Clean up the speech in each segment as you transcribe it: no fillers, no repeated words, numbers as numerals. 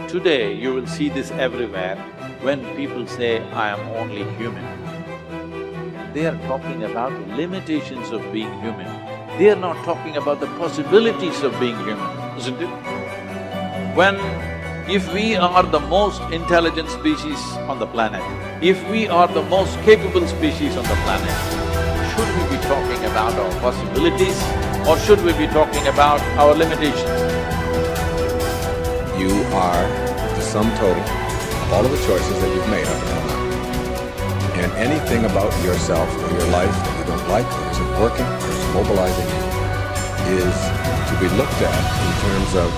Today, you will see this everywhere when people say, I am only human. They are talking about limitations of being human. They are not talking about the possibilities of being human, isn't it? If we are the most intelligent species on the planet, if we are the most capable species on the planet, should we be talking about our possibilities or should we be talking about our limitations? You are the sum total of all of the choices that you've made up until now. And anything about yourself or your life that you don't like, or isn't working, or is mobilizing you, is to be looked at in terms of,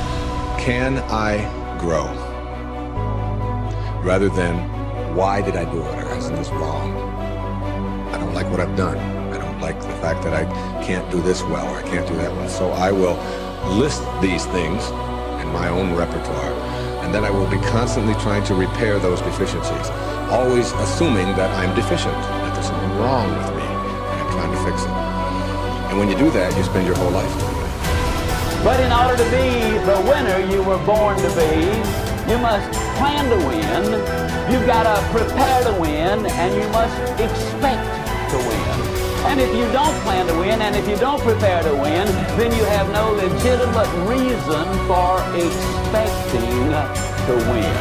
can I grow? Rather than, why did I do it, or isn't this wrong? I don't like what I've done. I don't like the fact that I can't do this well, or I can't do that well. So I will list these things in my own repertoire, and then I will be constantly trying to repair those deficiencies, always assuming that I'm deficient, that there's something wrong with me, and I'm trying to fix it. And when you do that, you spend your whole life doing that. But in order to be the winner you were born to be, you must plan to win, you've got to prepare to win, and you must expect to win. And if you don't plan to win, and if you don't prepare to win, then you have no legitimate reason for expecting to win.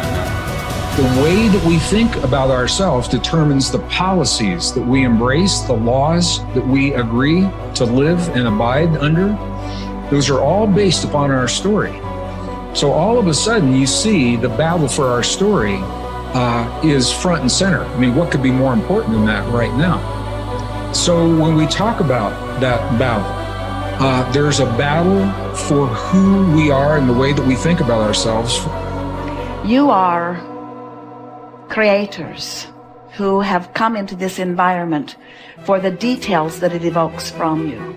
The way that we think about ourselves determines the policies that we embrace, the laws that we agree to live and abide under. Those are all based upon our story. So all of a sudden you see the battle for our story is front and center. I mean, what could be more important than that right now? So when we talk about that battle, there's a battle for who we are and the way that we think about ourselves. You are creators who have come into this environment for the details that it evokes from you.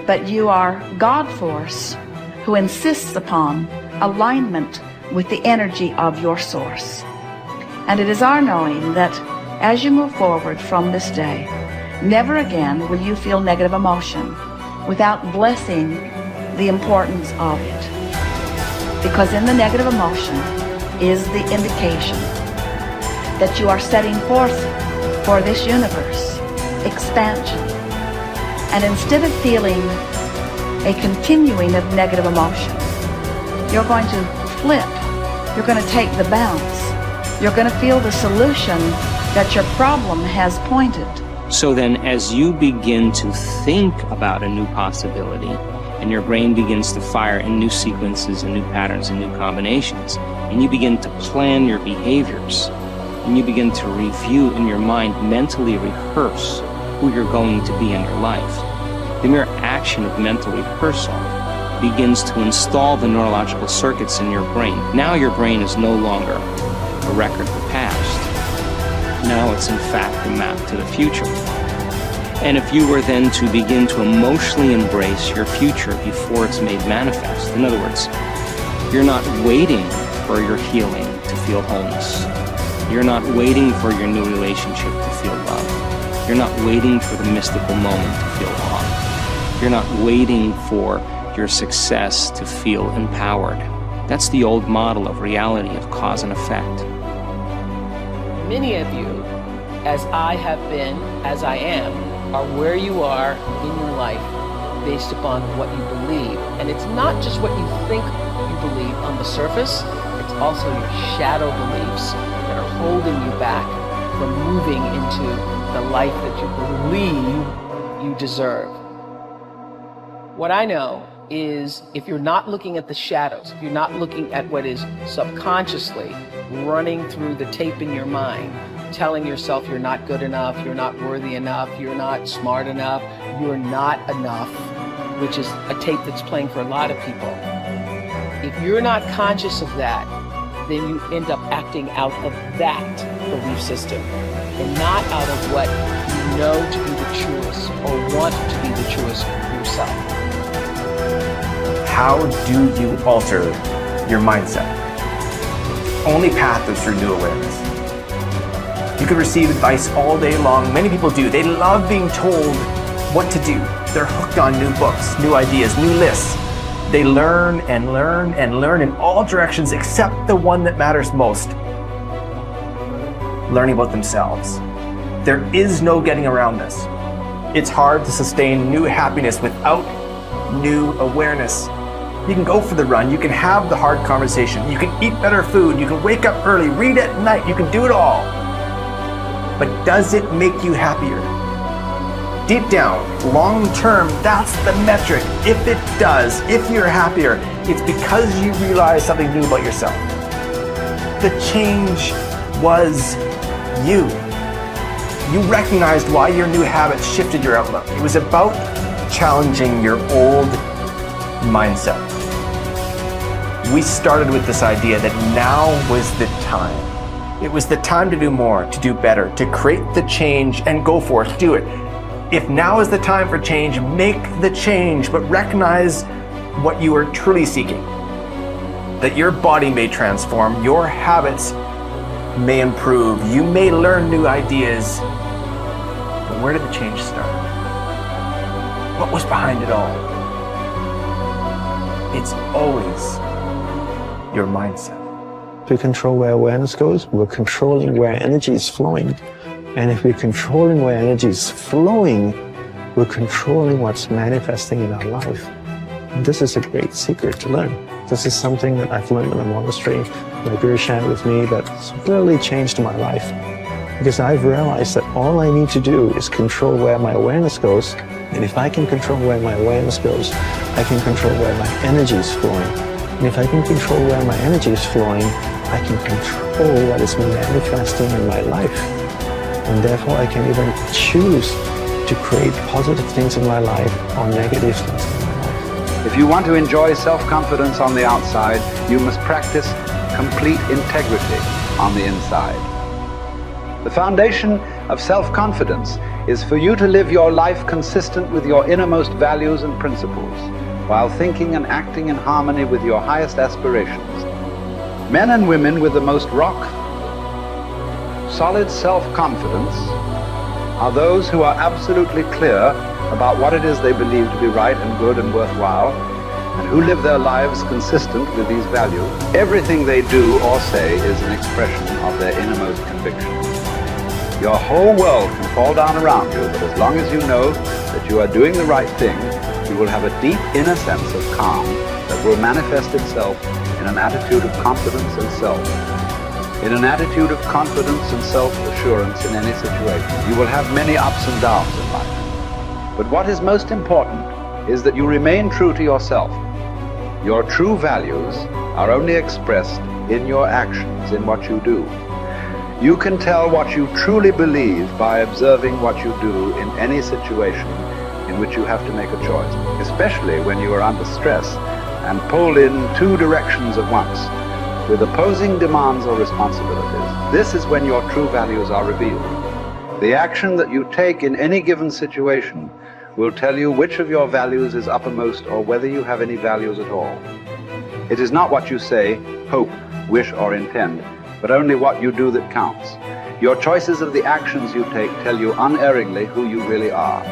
But you are God force who insists upon alignment with the energy of your source. And it is our knowing that as you move forward from this day, never again will you feel negative emotion without blessing the importance of it. Because in the negative emotion is the indication that you are setting forth for this universe expansion. And instead of feeling a continuing of negative emotion, you're going to flip. You're going to take the bounce. You're going to feel the solution that your problem has pointed. So then as you begin to think about a new possibility, and your brain begins to fire in new sequences and new patterns and new combinations, and you begin to plan your behaviors, and you begin to review in your mind, mentally rehearse who you're going to be in your life, the mere action of mental rehearsal begins to install the neurological circuits in your brain. Now your brain is no longer a record of the past. Now it's in fact a map to the future. And if you were then to begin to emotionally embrace your future before it's made manifest, in other words, you're not waiting for your healing to feel wholeness. You're not waiting for your new relationship to feel love. You're not waiting for the mystical moment to feel awe. You're not waiting for your success to feel empowered. That's the old model of reality, of cause and effect. Many of you, as I have been, as I am, are where you are in your life based upon what you believe. And it's not just what you think you believe on the surface, it's also your shadow beliefs that are holding you back from moving into the life that you believe you deserve. What I know is if you're not looking at the shadows, if you're not looking at what is subconsciously running through the tape in your mind, telling yourself you're not good enough, you're not worthy enough, you're not smart enough, you're not enough, which is a tape that's playing for a lot of people. If you're not conscious of that, then you end up acting out of that belief system and not out of what you know to be the truest or want to be the truest for yourself. How do you alter your mindset? Only path is through new awareness. You can receive advice all day long. Many people do. They love being told what to do. They're hooked on new books, new ideas, new lists. They learn and learn and learn in all directions except the one that matters most. Learning about themselves. There is no getting around this. It's hard to sustain new happiness without new awareness. You can go for the run, you can have the hard conversation, you can eat better food, you can wake up early, read at night, you can do it all. But does it make you happier? Deep down, long term, that's the metric. If it does, if you're happier, it's because you realize something new about yourself. The change was you. You recognized why your new habits shifted your outlook. It was about challenging your old mindset. We started with this idea that now was the time. It was the time to do more, to do better, to create the change and go for it, do it. If now is the time for change, make the change, but recognize what you are truly seeking. That your body may transform, your habits may improve, you may learn new ideas, but where did the change start? What was behind it all? It's always your mindset. If we control where awareness goes, we're controlling where energy is flowing. And if we're controlling where energy is flowing, we're controlling what's manifesting in our life. This is a great secret to learn. This is something that I've learned in the monastery. My guru shared with me that's really changed my life. Because I've realized that all I need to do is control where my awareness goes. And if I can control where my awareness goes, I can control where my energy is flowing. And if I can control where my energy is flowing, I can control what is manifesting in my life. And therefore I can even choose to create positive things in my life or negative things in my life. If you want to enjoy self-confidence on the outside, you must practice complete integrity on the inside. The foundation of self-confidence is for you to live your life consistent with your innermost values and principles, while thinking and acting in harmony with your highest aspirations. Men and women with the most solid self-confidence are those who are absolutely clear about what it is they believe to be right and good and worthwhile, and who live their lives consistent with these values. Everything they do or say is an expression of their innermost convictions. Your whole world can fall down around you, but as long as you know that you are doing the right thing, you will have a deep inner sense of calm that will manifest itself in an attitude of confidence and self. In an attitude of confidence and self-assurance in any situation. You will have many ups and downs in life. But what is most important is that you remain true to yourself. Your true values are only expressed in your actions, in what you do. You can tell what you truly believe by observing what you do in any situation in which you have to make a choice, especially when you are under stress and pulled in two directions at once, with opposing demands or responsibilities. This is when your true values are revealed. The action that you take in any given situation will tell you which of your values is uppermost or whether you have any values at all. It is not what you say, hope, wish, or intend, but only what you do that counts. Your choices of the actions you take tell you unerringly who you really are.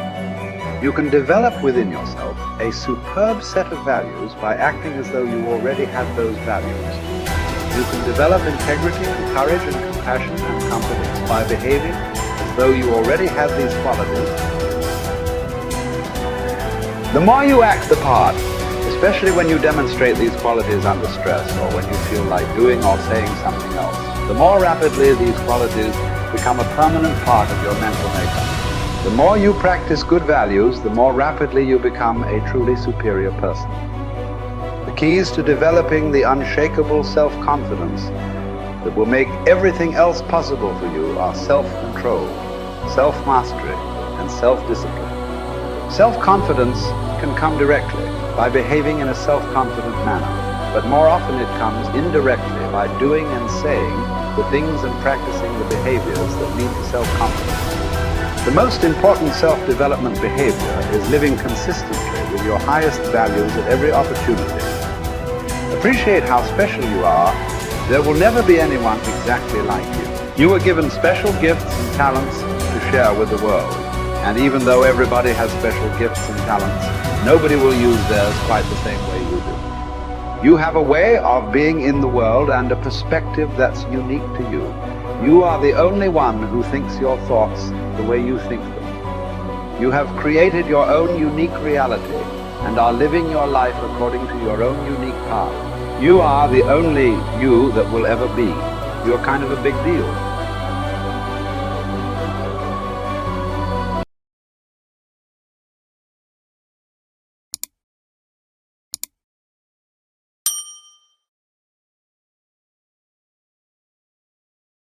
You can develop within yourself a superb set of values by acting as though you already had those values. You can develop integrity and courage and compassion and confidence by behaving as though you already had these qualities. The more you act the part, especially when you demonstrate these qualities under stress or when you feel like doing or saying something else, the more rapidly these qualities become a permanent part of your mental makeup. The more you practice good values, the more rapidly you become a truly superior person. The keys to developing the unshakable self-confidence that will make everything else possible for you are self-control, self-mastery, and self-discipline. Self-confidence can come directly by behaving in a self-confident manner, but more often it comes indirectly by doing and saying the things and practicing the behaviors that lead to self-confidence. The most important self-development behavior is living consistently with your highest values at every opportunity. Appreciate how special you are. There will never be anyone exactly like you. You were given special gifts and talents to share with the world. And even though everybody has special gifts and talents, nobody will use theirs quite the same way you do. You have a way of being in the world and a perspective that's unique to you. You are the only one who thinks your thoughts the way you think them. You have created your own unique reality and are living your life according to your own unique path. You are the only you that will ever be. You're kind of a big deal.